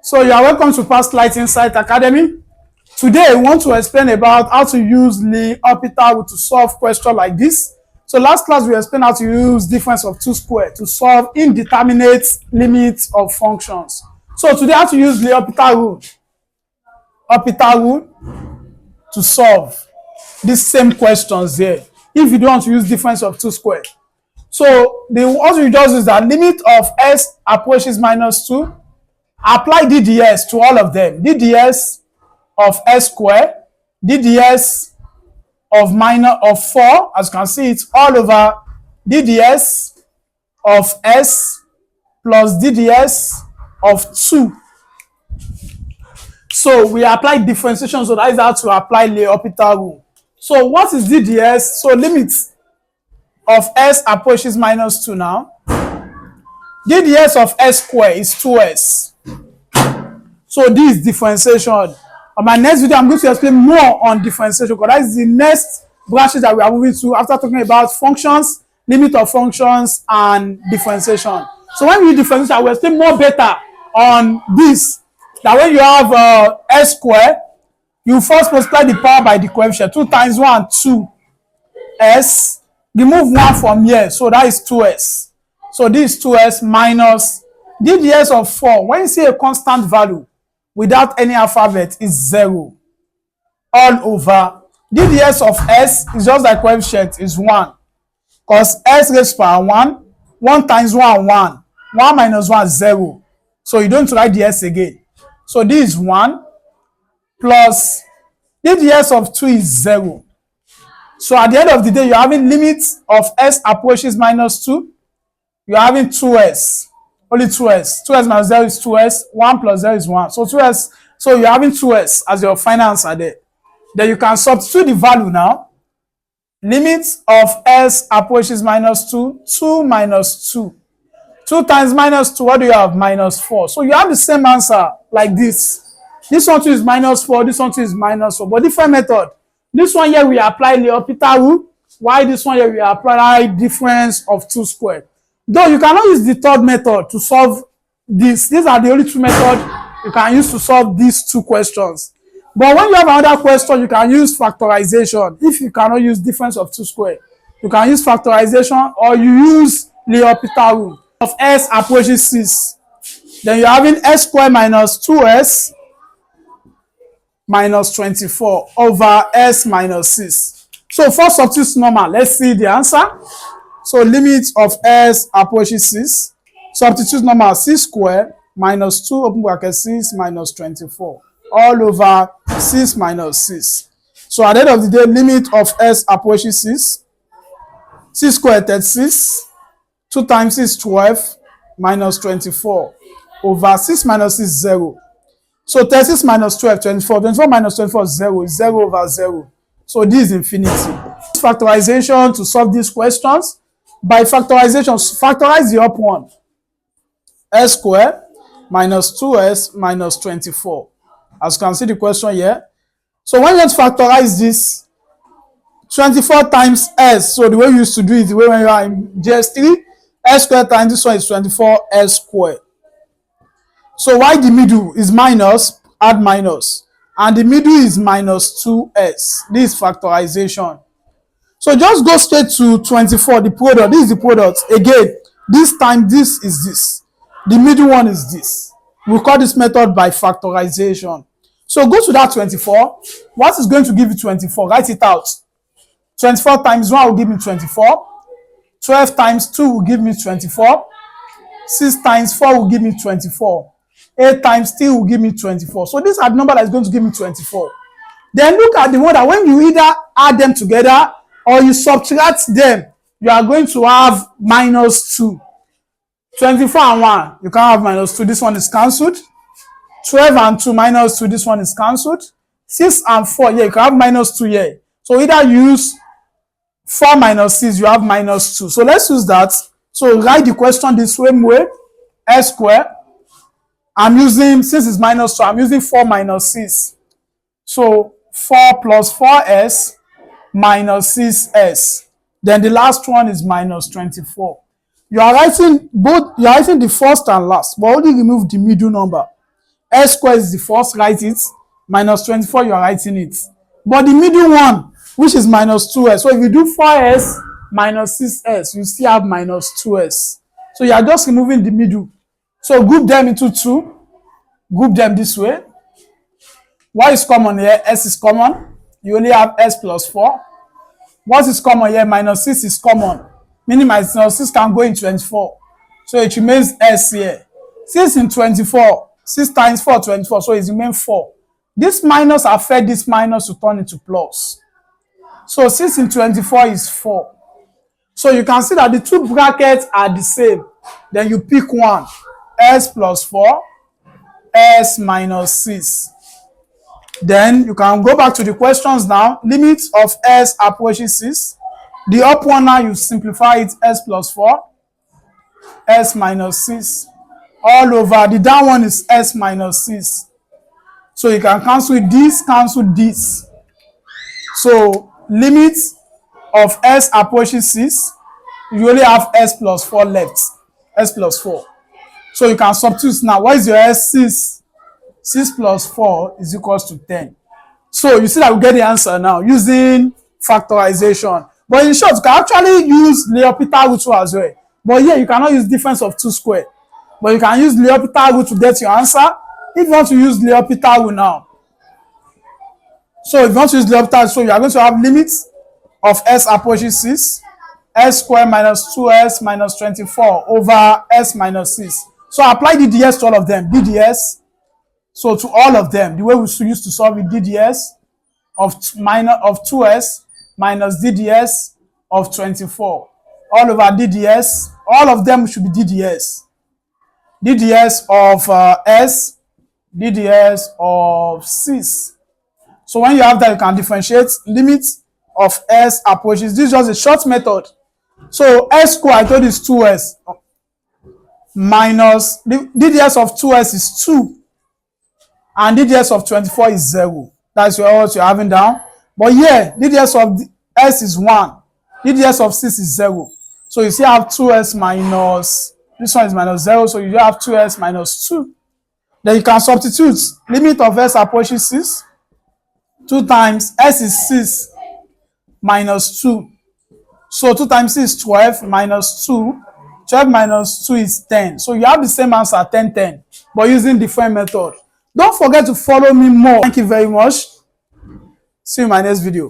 So you are welcome to Passlite Insight Academy. Today we want to explain about how to use the hopital to solve questions like this. So last class we explained how to use difference of two square to solve indeterminate limits of functions. So today how to use the hopital rule to solve these same questions here. If you don't want to use difference of two square. So what you just is that limit of s approaches minus 2. Apply DDS to all of them. DDS of s square, DDS of 4, as you can see, it's all over DDS of s plus DDS of 2. So we apply differentiation, so that is how to apply the hopital rule. So what is DDS? So limit of s approaches minus 2 now. DDS of s square is 2s. So this is differentiation. On my next video, I'm going to explain more on differentiation because that is the next branches that we are moving to after talking about functions, limit of functions, and differentiation. So when we differentiate, I will explain more better on this. That when you have s square, you first multiply the power by the coefficient. 2 times 1, 2s. Remove 1 from here, so that is 2s. So this is 2s minus DDS of 4. When you see a constant value without any alphabet, is 0. All over. DDS of s is just like coefficient is 1. Because s raised to power 1. 1 times 1, 1. 1 minus 1, 0. So you don't write the s again. So this is 1 plus DDS of 2 is 0. So at the end of the day, you're having limits of s approaches minus 2. You're having 2s. Only 2s. 2s minus 0 is 2s. 1 plus 0 is 1. So 2s. So you're having 2s as your final answer there. Then you can substitute the value now. Limit of s approaches minus 2. 2 minus 2. 2 times minus 2, what do you have? Minus 4. So you have the same answer like this. This one too is minus 4. This one too is minus 4. But different method. This one here we apply the hopital rule. Why this one here we apply difference of 2 square. Though you cannot use the third method to solve this. These are the only 2 methods you can use to solve these 2 questions. But when you have another question, you can use factorization. If you cannot use difference of 2 square, you can use factorization or you use the hopital rule of s approaches 6. Then you're having s square minus 2s minus 24 over s minus 6. So for substitute normal, let's see the answer. So limit of s approaches 6. Substitute normal 6 square minus 2 open bracket 6 minus 24 all over 6 minus 6. So at the end of the day, limit of s approaches 6. 6 square 36. 2 times 6 12 minus 24 over 6 minus 6 0. So 36 minus 12 24. 24 minus 24 0 is 0 over 0. So this is infinity. Factorization to solve these questions. By factorization, factorize the up one. S square minus 2s minus 24. As you can see the question here. So when you want to factorize this, 24 times s. So the way we used to do it, the way when you are in GS3, s square times this one is 24s square. So why the middle is minus, add minus. And the middle is minus 2s. This is factorization. So just go straight to 24, the product. This is the product. Again, this time this is this. The middle one is this. We call this method by factorization. So go to that 24. What is going to give you 24? Write it out. 24 times 1 will give me 24. 12 times 2 will give me 24. 6 times 4 will give me 24. 8 times 3 will give me 24. So these are the number that is going to give me 24. Then look at the one that when you either add them together or you subtract them, you are going to have minus 2. 24 and 1, you can't have minus 2. This one is cancelled. 12 and 2 minus 2, this one is cancelled. 6 and 4, yeah, you can have minus 2 here. So either use 4 minus 6, you have minus 2. So let's use that. So write the question the same way. S square. I'm using, since it's minus 2, I'm using 4 minus 6. So 4 plus 4s minus 6s. Then the last one is minus 24. You are writing both, you are writing the first and last, but only remove the middle number. S squared is the first, write it. Minus 24, you are writing it. But the middle one, which is minus 2s. So if you do 4s minus 6s, you still have minus 2s. So you are just removing the middle. So group them into 2. Group them this way. What is common here? S is common. You only have s plus 4. What is common here? Minus 6 is common. Meaning minus 6 can go in 24. So it remains s here. 6 in 24. 6 times 4, 24. So it remains 4. This minus affect this minus to turn into plus. So 6 in 24 is 4. So you can see that the two brackets are the same. Then you pick one. S plus 4. S minus 6. Then you can go back to the questions now. Limit of s approaches 6. The up one now you simplify it, s plus 4. S minus 6. All over. The down one is s minus 6. So you can cancel this, cancel this. So limit of s approaches 6. You only have s plus 4 left. S plus 4. So you can substitute now. What is your s? 6. 6 plus 4 is equals to 10. So you see that we get the answer now using factorization. But in short, you can actually use hopital root as well. But here you cannot use difference of 2 squared. But you can use hopital root to get your answer. If you want to use hopital root now. So if you want to use hopital root, so you are going to have limits of s approaches 6. S squared minus 2s minus 24 over s minus 6. So apply DDS to all of them. DDS. So to all of them, the way we used to solve it, DDS of 2s minus DDS of 24. All over DDS. All of them should be DDS. DDS of s, DDS of 6. So when you have that, you can differentiate limit of s approaches. This is just a short method. So s squared, I told you is 2s. Minus the DDS of 2s is 2. And DDS of 24 is 0. That's what you're having down. But here, DDS of s is 1. DDS of 6 is 0. So you still have 2s minus, this one is minus 0. So you have 2s minus 2. Then you can substitute limit of s approaches 6. 2 times s is 6 minus 2. So 2 times 6 is 12 minus 2. 12 minus 2 is 10. So you have the same answer, 10, 10. But using different method. Don't forget to follow me more. Thank you very much. See you in my next video.